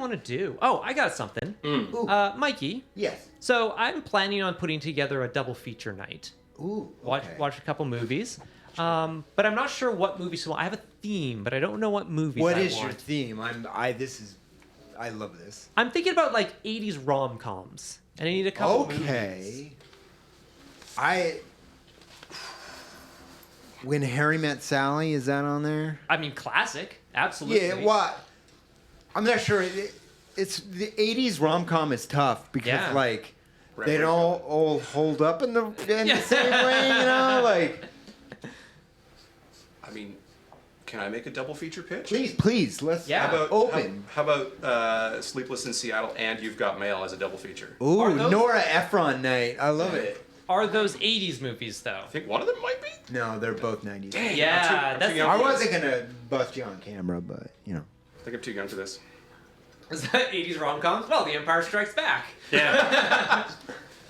want to do? Oh, I got something. Mikey. Yes. So I'm planning on putting together a double feature night. Ooh. Okay. Watch a couple movies. But I'm not sure what movies. So I have a theme, but I don't know what movies. What I is want. your theme? I love this. I'm thinking about like 80s rom-coms, and I need a couple. Okay. When Harry Met Sally, is that on there? I mean, classic, absolutely. Yeah. What? I'm not sure. It's the 80s rom-com is tough because like they don't all hold up in the same way, you know, like. I mean, can I make a double feature pitch? Please, let's open. How about Sleepless in Seattle and You've Got Mail as a double feature? Ooh, Nora Ephron night. I love it. Are those 80s movies though? I think one of them might be. No, they're both 90s. Dang, yeah, I'm I wasn't gonna bust you on camera, but you know. I think I'm too young for this. Is that 80s rom-coms? Well, The Empire Strikes Back. Yeah.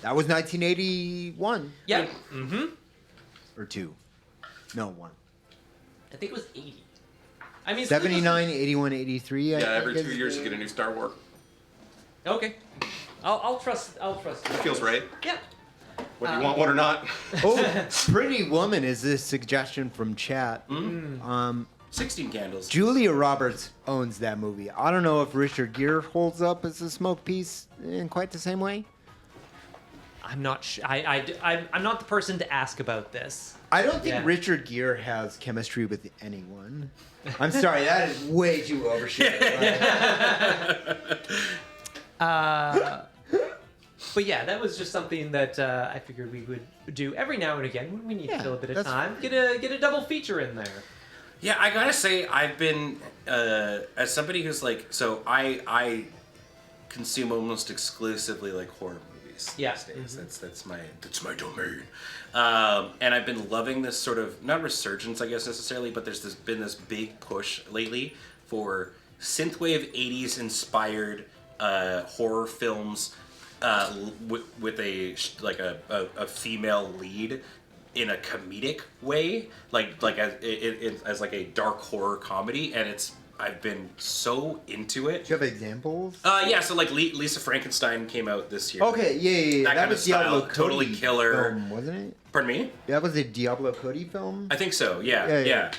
That was 1981. Yep. Mm-hmm. Or 2. No, 1. I think it was 80. I mean, 79, 81, 83. Yeah, every 2 years you get a new Star Wars. Okay. I'll trust. It Feels right. Yep. Whether you want one or not. Oh, Pretty Woman is this suggestion from chat. 16 Candles. Julia Roberts owns that movie. I don't know if Richard Gere holds up as a smoke piece in quite the same way. I'm not sure. I'm not the person to ask about this. I don't think Richard Gere has chemistry with anyone. I'm sorry, that is way too overshadowed. But yeah, that was just something that I figured we would do every now and again when we need to fill a bit of time. Get a double feature in there. Yeah, I gotta say, I've been as somebody who's like, so I consume almost exclusively like horror movies these days. That's my domain. And I've been loving this sort of not resurgence, I guess necessarily, but there's been this big push lately for synthwave 80s inspired horror films with a female lead in a comedic way, like as like a dark horror comedy, and I've been so into it. Do you have examples? Yeah, so like Lisa Frankenstein came out this year. Okay, yeah. That was Diablo Cody totally killer film, wasn't it? Pardon me? That was a Diablo Cody film? I think so, yeah.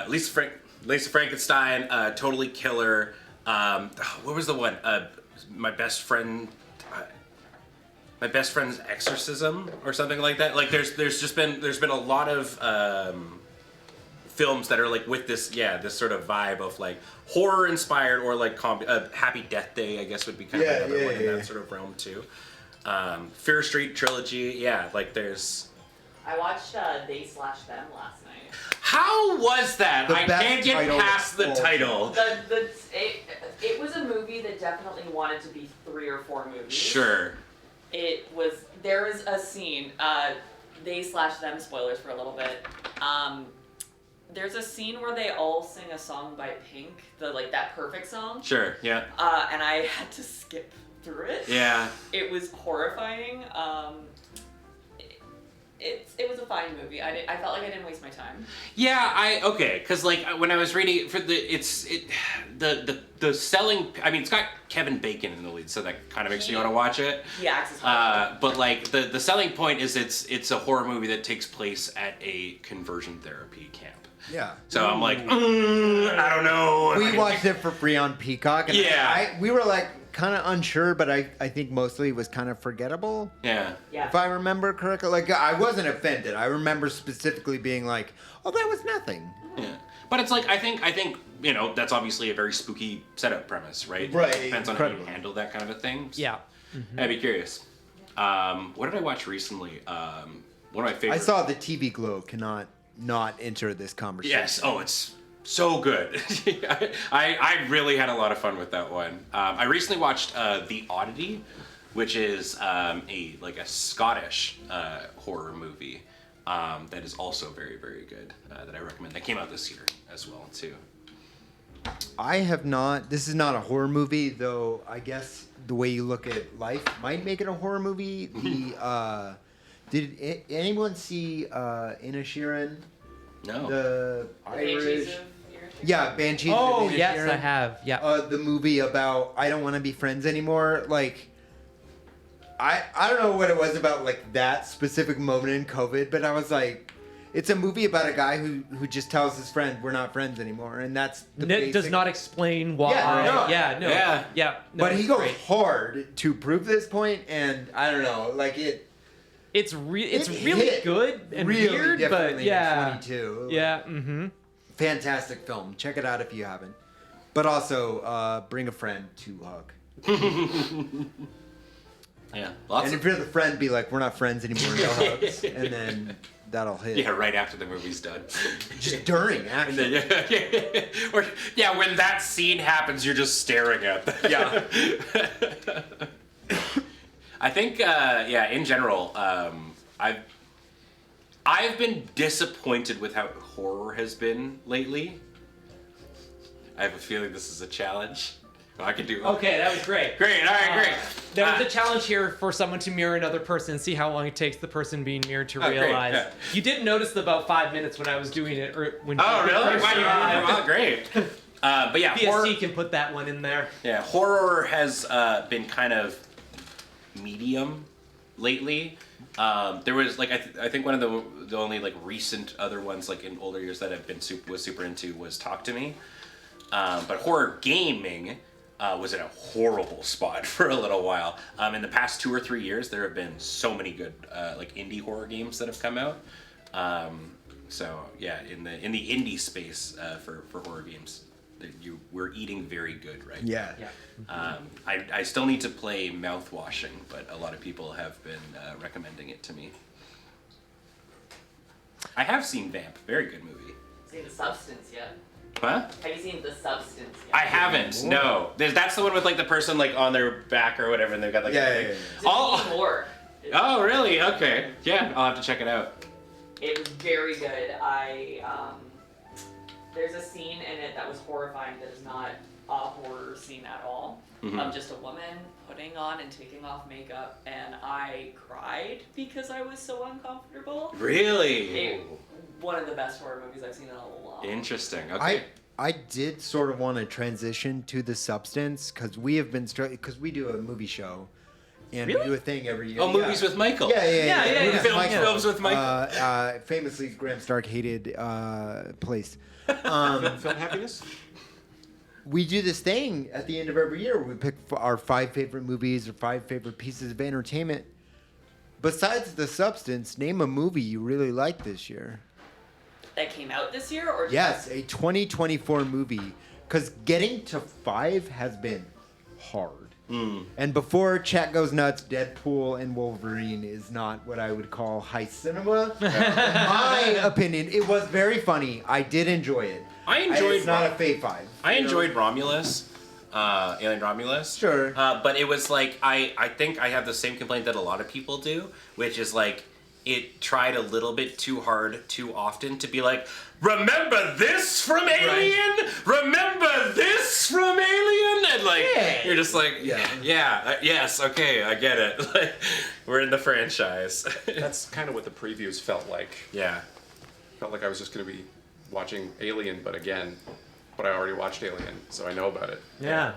Lisa Frankenstein, totally killer. What was the one? My best friend's exorcism or something like that. Like there's been a lot of films that are like with this sort of vibe of like horror inspired or like Happy Death Day, I guess would be kind of another one in that sort of realm too. Fear Street trilogy, like there's. I watched They / Them last night. How was that? I can't get past the title. It was a movie that definitely wanted to be 3 or 4 movies. Sure. There was a scene, They / Them, spoilers for a little bit. There's a scene where they all sing a song by Pink, that Perfect song. Sure, yeah. And I had to skip through it. Yeah. It was horrifying. It was a fine movie. I felt like I didn't waste my time. Yeah, because like when I was reading for the selling. I mean, it's got Kevin Bacon in the lead, so that kind of makes me want to watch it. He acts as horror. But like the selling point is it's a horror movie that takes place at a conversion therapy camp. Yeah. So I'm like, I don't know. We watched it for free on Peacock, and we were like kind of unsure, but I think mostly it was kind of forgettable. Yeah. If I remember correctly, like I wasn't offended. I remember specifically being like, "Oh, that was nothing." Yeah. But it's like I think that's obviously a very spooky setup premise, right? Right. It depends on how you handle that kind of a thing. Yeah. I'd be curious. What did I watch recently? One of my favorites. I saw The TV Glow cannot not enter this conversation. Yes. Oh, it's so good. I really had a lot of fun with that one. I recently watched The Oddity, which is a Scottish horror movie that is also very, very good that I recommend. That came out this year as well too. I have not. This is not a horror movie, though. I guess the way you look at life might make it a horror movie. Did anyone see Inisherin? No. The Banshees Irish. of Yeah, Banshees. Oh, of Inisherin. yes, I have. Yeah. The movie about I don't want to be friends anymore. Like, I don't know what it was about like that specific moment in COVID, but I was like, it's a movie about a guy who just tells his friend we're not friends anymore, and that's the It does not explain why. Yeah, No, but he goes great. hard to prove this point, and I don't know, like It's it really hit good and really weird, but differently yeah. in 22. Yeah. Mm-hmm. Fantastic film. Check it out if you haven't. But also, bring a friend to hug. Yeah. And if you're the friend, be like, we're not friends anymore, no hugs. And then that'll hit. Yeah, right after the movie's done. Just during, actually. Or, yeah, when that scene happens, you're just staring at them. Yeah. I think, in general, I've been disappointed with how horror has been lately. I have a feeling this is a challenge. I can do. Okay, that was great. Great. All right, great. There was a challenge here for someone to mirror another person and see how long it takes the person being mirrored to great, realize. yeah. You did notice about 5 minutes when I was doing it, or when. Oh, really? First arrived. Wow, great. But yeah, PSC can put that one in there. Yeah, horror has been kind of medium lately. There was like I think one of the only like recent other ones like in older years that I've been super into was Talk to Me. But horror gaming was in a horrible spot for a little while. In the past 2 or 3 years, there have been so many good like indie horror games that have come out. So yeah, in the indie space for horror games, we're eating very good, right? Yeah. I still need to play Mouthwashing, but a lot of people have been recommending it to me. I have seen Vamp, very good movie. Seen The Substance yet? Huh? Have you seen The Substance yet? I haven't. No. That's the one with like the person like on their back or whatever, and they've got like. It's a more. Oh really? Okay. Yeah, I'll have to check it out. It was very good. There's a scene in it that was horrifying that is not a horror scene at all. Mm-hmm. Just a woman putting on and taking off makeup, and I cried because I was so uncomfortable. Really? One of the best horror movies I've seen in a long time. Interesting. Okay. I did sort of want to transition to The Substance because we have been because we do a movie show. And we do a thing every year. Oh, movies with Michael. Yeah. Films with Michael. Famously, Graham Stark hated place. Film happiness? We do this thing at the end of every year. We pick our 5 favorite movies or 5 favorite pieces of entertainment. Besides The Substance, name a movie you really liked this year. That came out this year, or Yes, a 2024 movie. Because getting to 5 has been hard. And before Chat Goes Nuts, Deadpool and Wolverine is not what I would call high cinema. In my opinion, it was very funny. I did enjoy it. It's not a Fave 5. I enjoyed Romulus, Alien Romulus. Sure. But it was like, I think I have the same complaint that a lot of people do, which is like, it tried a little bit too hard, too often to be like, remember this from Alien? Right. Remember this from Alien? And like, you're just like, yes, okay, I get it. Like, we're in the franchise. That's kind of what the previews felt like. Yeah. Felt like I was just going to be watching Alien, but I already watched Alien, so I know about it. Yeah.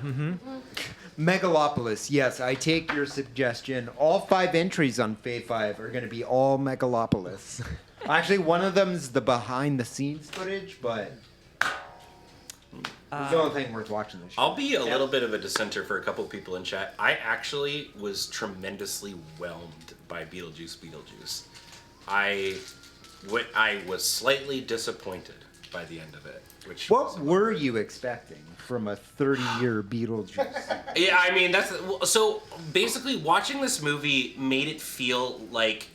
Megalopolis. Yes, I take your suggestion. All 5 entries on Fave 5 are going to be all Megalopolis. Actually, one of them's the behind-the-scenes footage, but it's the only thing worth watching this year. I'll be a little bit of a dissenter for a couple people in chat. I actually was tremendously whelmed by Beetlejuice. I was slightly disappointed by the end of it. What were you expecting from a 30-year Beetlejuice? Yeah, I mean, so basically watching this movie made it feel like,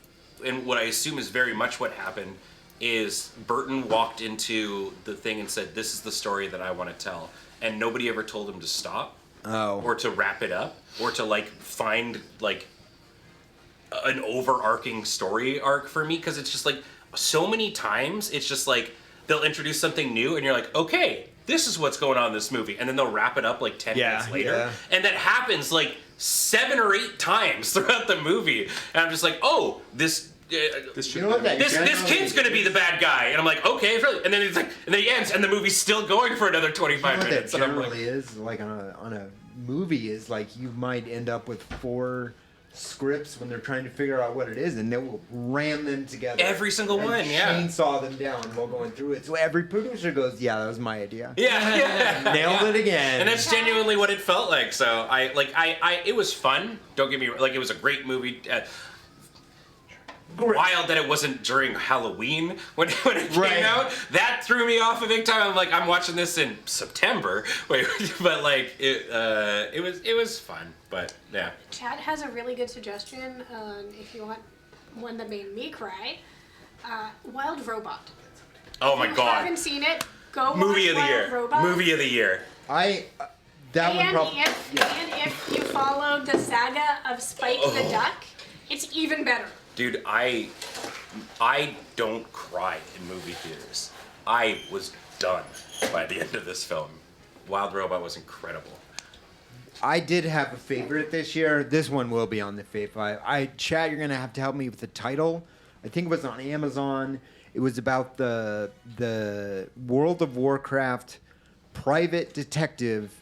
and what I assume is very much what happened, is Burton walked into the thing and said, this is the story that I want to tell. And nobody ever told him to stop. Oh. Or to wrap it up. Or to, like, find, like, an overarching story arc for me. Because it's just, like, so many times, it's just, like, they'll introduce something new, and you're like, okay, this is what's going on in this movie. And then they'll wrap it up, like, 10 minutes later. Yeah. And that happens, like, 7 or 8 times throughout the movie. And I'm just like, oh, this This You know what that this generally kid's gonna be the bad guy, and I'm like, okay, it's really, and then it's like, and then he ends, and the movie's still going for another 25 You know what that minutes. And I'm like, generally is like on a movie is like you might end up with 4 scripts when they're trying to figure out what it is, and they will ram them together. Every single and one, yeah. Chainsaw them down while going through it. So every producer goes, "Yeah, that was my idea." yeah, Nailed it again. And that's genuinely what it felt like. So it was fun. Don't get me like it was a great movie. Wild that it wasn't during Halloween when it came out. That threw me off a big time. I'm like, I'm watching this in September. But like it was fun. But yeah. Chad has a really good suggestion. If you want one that made me cry, Wild Robot. Oh my If you god. haven't seen it, go Movie watch of the Wild year. Robot. Movie of the year. That one And probably. if you followed the saga of Spike the Duck, it's even better. Dude, I don't cry in movie theaters. I was done by the end of this film. Wild Robot was incredible. I did have a favorite this year. This one will be on the Fave 5. Chad, you're gonna have to help me with the title. I think it was on Amazon. It was about the World of Warcraft private detective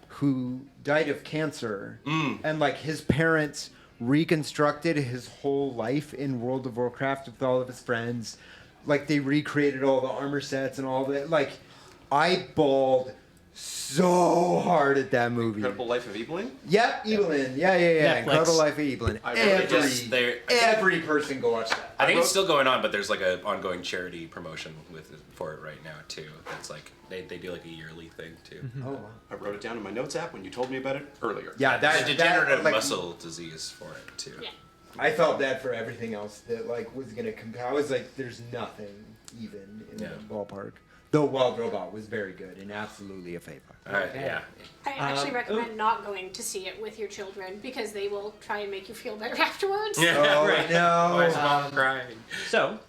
who died of cancer, and like his parents reconstructed his whole life in World of Warcraft with all of his friends. Like they recreated all the armor sets and all that. Like I bawled so hard at that movie. Incredible Life of Evelyn? Yep, Evelyn. Yeah. Netflix. Incredible Life of Evelyn. Every person go watch that. I think it's still going on, but there's like an ongoing charity promotion for it right now too. It's like they do like a yearly thing too. Oh, wow. I wrote it down in my notes app when you told me about it earlier. Yeah, There's a degenerative like, muscle disease for it too. Yeah. I felt bad for everything else that like was gonna compare. I was like, there's nothing even in the ballpark. Though Wild Robot was very good and absolutely a favorite. All right, yeah. I actually recommend not going to see it with your children because they will try and make you feel better afterwards. Yeah, Oh right. no! Why is mom crying? So,